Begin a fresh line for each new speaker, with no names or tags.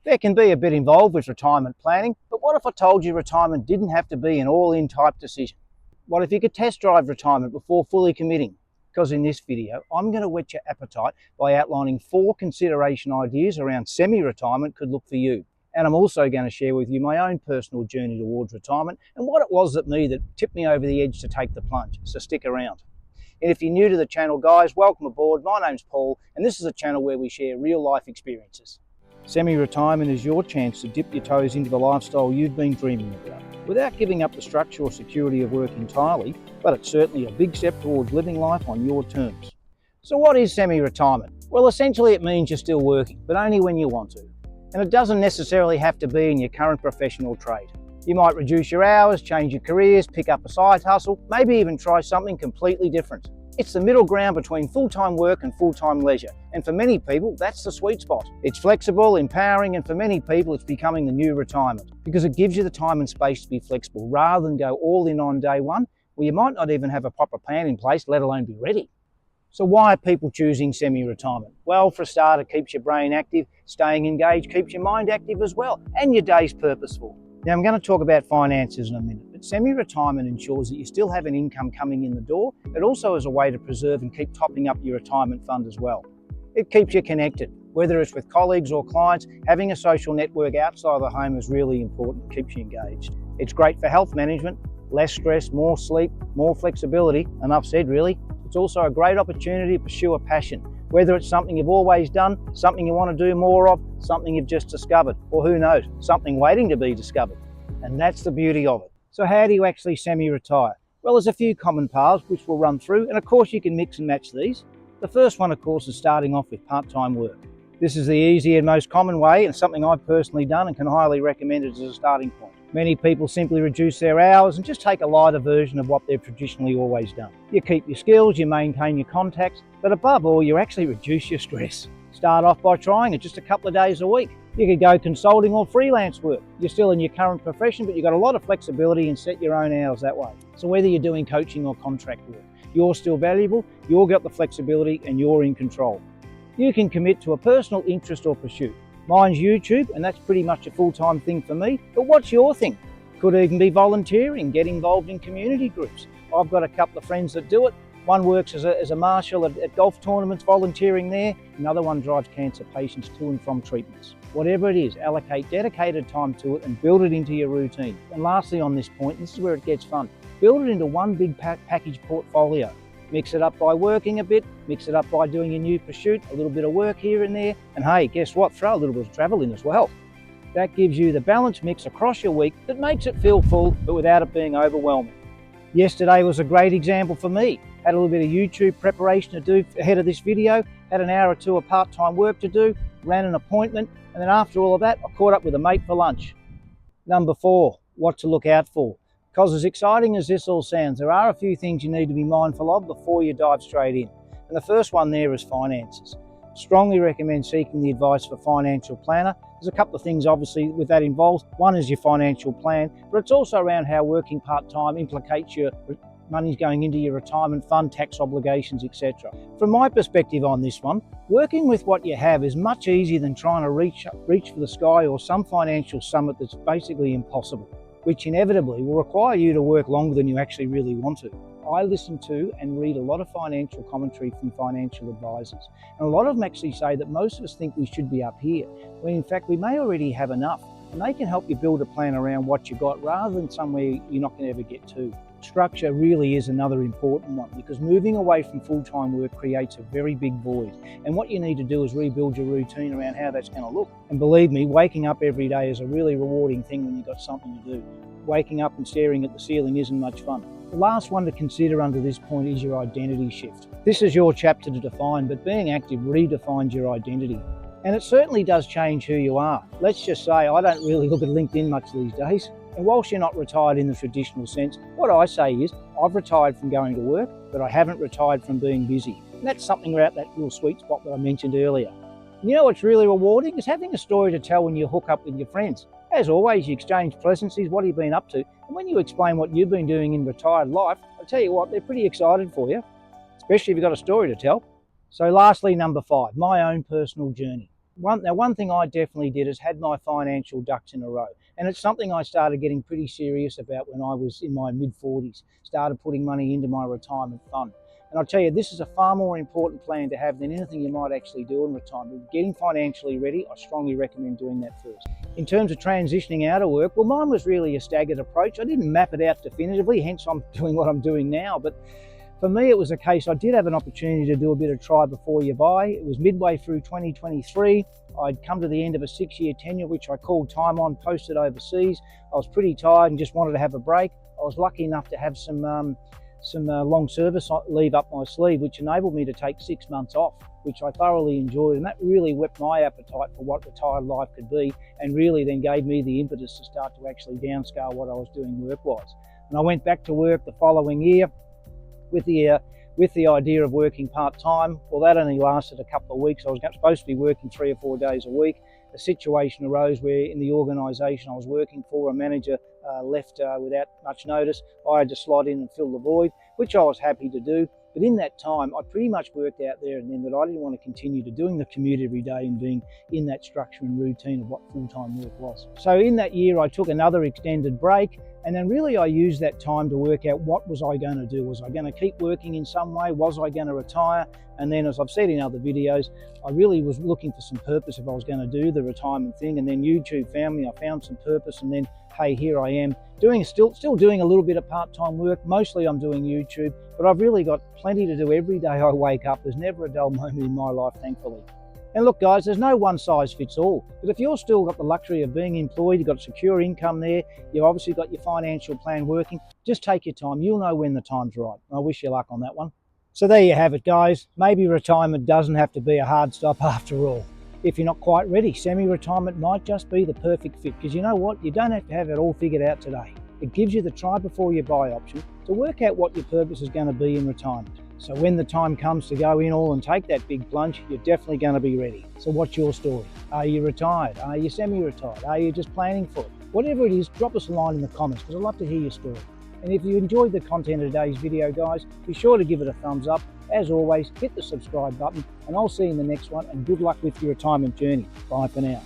There can be a bit involved with retirement planning, but what if I told you retirement didn't have to be an all-in type decision? What if you could test drive retirement before fully committing? Because in this video, I'm going to whet your appetite by outlining 4 consideration ideas around semi-retirement could look for you. And I'm also going to share with you my own personal journey towards retirement and what it was that tipped me over the edge to take the plunge. So stick around. And if you're new to the channel, guys, welcome aboard. My name's Paul, and this is a channel where we share real-life experiences. Semi-retirement is your chance to dip your toes into the lifestyle you've been dreaming about, without giving up the structure or security of work entirely, but it's certainly a big step towards living life on your terms. So what is semi-retirement? Well, essentially it means you're still working, but only when you want to. And it doesn't necessarily have to be in your current professional trade. You might reduce your hours, change your careers, pick up a side hustle, maybe even try something completely different. It's the middle ground between full-time work and full-time leisure, and for many people, that's the sweet spot. It's flexible, empowering, and for many people, it's becoming the new retirement because it gives you the time and space to be flexible rather than go all in on day one, where you might not even have a proper plan in place, let alone be ready. So why are people choosing semi-retirement? Well, for a start, it keeps your brain active, staying engaged keeps your mind active as well, and your days purposeful. Now, I'm going to talk about finances in a minute, but semi-retirement ensures that you still have an income coming in the door. It also is a way to preserve and keep topping up your retirement fund as well. It keeps you connected, whether it's with colleagues or clients. Having a social network outside the home is really important, keeps you engaged. It's great for health management, less stress, more sleep, more flexibility. Enough said, really. It's also a great opportunity to pursue a passion, whether it's something you've always done, something you want to do more of, something you've just discovered, or who knows, something waiting to be discovered. And that's the beauty of it. So how do you actually semi-retire? Well, there's a few common paths which we'll run through, and of course you can mix and match these. The first one, of course, is starting off with part-time work. This is the easy and most common way, and something I've personally done and can highly recommend it as a starting point. Many people simply reduce their hours and just take a lighter version of what they've traditionally always done. You keep your skills, you maintain your contacts, but above all, you actually reduce your stress. Start off by trying it just a couple of days a week. You could go consulting or freelance work. You're still in your current profession, but you've got a lot of flexibility and set your own hours that way. So whether you're doing coaching or contract work, you're still valuable, you've got the flexibility, and you're in control. You can commit to a personal interest or pursuit. Mine's YouTube, and that's pretty much a full-time thing for me. But what's your thing? Could even be volunteering, get involved in community groups. I've got a couple of friends that do it. One works as a marshal at golf tournaments, volunteering there. Another one drives cancer patients to and from treatments. Whatever it is, allocate dedicated time to it and build it into your routine. And lastly on this point, this is where it gets fun, build it into one big package portfolio. Mix it up by working a bit, mix it up by doing a new pursuit, a little bit of work here and there, and hey, guess what? Throw a little bit of travel in as well. That gives you the balanced mix across your week that makes it feel full, but without it being overwhelming. Yesterday was a great example for me. Had a little bit of YouTube preparation to do ahead of this video, had an hour or two of part-time work to do, ran an appointment, and then after all of that, I caught up with a mate for lunch. Number 4, what to look out for. Because as exciting as this all sounds, there are a few things you need to be mindful of before you dive straight in. And the first one there is finances. Strongly recommend seeking the advice of a financial planner. There's a couple of things obviously with that involved. One is your financial plan, but it's also around how working part-time implicates your money's going into your retirement fund, tax obligations, etc. From my perspective on this one, working with what you have is much easier than trying to reach for the sky or some financial summit that's basically impossible, which inevitably will require you to work longer than you actually really want to. I listen to and read a lot of financial commentary from financial advisors, and a lot of them actually say that most of us think we should be up here, when in fact we may already have enough, and they can help you build a plan around what you got rather than somewhere you're not going to ever get to. Structure really is another important one, because moving away from full-time work creates a very big void, and what you need to do is rebuild your routine around how that's going to look. And believe me, waking up every day is a really rewarding thing when you've got something to do. Waking up and staring at the ceiling isn't much fun. The last one to consider under this point is your identity shift. This is your chapter to define, but being active redefines your identity. And it certainly does change who you are. Let's just say I don't really look at LinkedIn much these days. And whilst you're not retired in the traditional sense, what I say is I've retired from going to work, but I haven't retired from being busy. And that's something about that little sweet spot that I mentioned earlier. You know what's really rewarding is having a story to tell when you hook up with your friends. As always, you exchange pleasantries, what have you been up to? And when you explain what you've been doing in retired life, I tell you what, they're pretty excited for you, especially if you've got a story to tell. So lastly, number 5, my own personal journey. One thing I definitely did is had my financial ducks in a row. And it's something I started getting pretty serious about when I was in my mid-40s, started putting money into my retirement fund. And I'll tell you, this is a far more important plan to have than anything you might actually do in retirement. Getting financially ready, I strongly recommend doing that first. In terms of transitioning out of work, well, mine was really a staggered approach. I didn't map it out definitively, hence I'm doing what I'm doing now. But for me, it was a case, I did have an opportunity to do a bit of try before you buy. It was midway through 2023. I'd come to the end of a 6-year tenure, which I called time on, posted overseas. I was pretty tired and just wanted to have a break. I was lucky enough to have some long service leave up my sleeve, which enabled me to take 6 months off, which I thoroughly enjoyed. And that really whet my appetite for what retired life could be, and really then gave me the impetus to start to actually downscale what I was doing work-wise. And I went back to work the following year with the idea of working part-time. Well, that only lasted a couple of weeks. I was supposed to be working 3 or 4 days a week. A situation arose where in the organisation I was working for, a manager left without much notice. I had to slot in and fill the void, which I was happy to do. But in that time, I pretty much worked out there and then that I didn't want to continue to doing the commute every day and being in that structure and routine of what full-time work was. So in that year, I took another extended break. And then really I used that time to work out what was I going to do. Was I going to keep working in some way? Was I going to retire? And then, as I've said in other videos, I really was looking for some purpose if I was going to do the retirement thing. And then YouTube found me, I found some purpose, and then, hey, here I am still doing a little bit of part-time work. Mostly I'm doing YouTube, but I've really got plenty to do every day I wake up. There's never a dull moment in my life, thankfully. And look, guys, there's no one size fits all. But if you're still got the luxury of being employed, you've got secure income there, you've obviously got your financial plan working, just take your time. You'll know when the time's right. I wish you luck on that one. So there you have it, guys. Maybe retirement doesn't have to be a hard stop after all. If you're not quite ready, semi-retirement might just be the perfect fit, because you know what? You don't have to have it all figured out today. It gives you the try before you buy option to work out what your purpose is going to be in retirement. So when the time comes to go in all and take that big plunge, you're definitely going to be ready. So what's your story? Are you retired? Are you semi-retired? Are you just planning for it? Whatever it is, drop us a line in the comments, because I'd love to hear your story. And if you enjoyed the content of today's video, guys, be sure to give it a thumbs up. As always, hit the subscribe button, and I'll see you in the next one, and good luck with your retirement journey. Bye for now.